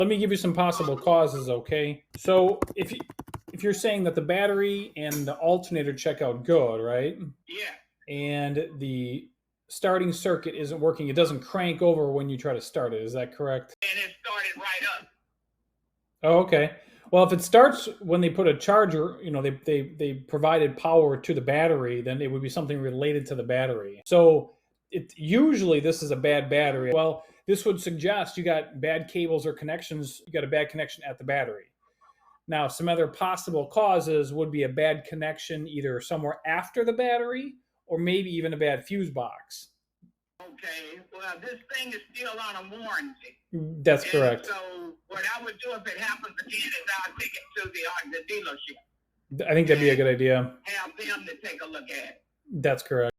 Let me give you some possible causes, okay? So if you're saying that the battery and the alternator check out good, right? Yeah. And the starting circuit isn't working, it doesn't crank over when you try to start it. Is that correct? And it started right up. Oh, okay. Well, if it starts when they put a charger, they provided power to the battery, then it would be something related to the battery. So usually this is a bad battery. Well, this would suggest you got bad cables or connections. You got a bad connection at the battery. Now, some other possible causes would be a bad connection either somewhere after the battery or maybe even a bad fuse box. Okay, well, this thing is still on a warranty. That's correct. So what I would do if it happens again is I'll take it to the dealership. I think that'd be a good idea. Have them to take a look at it. That's correct.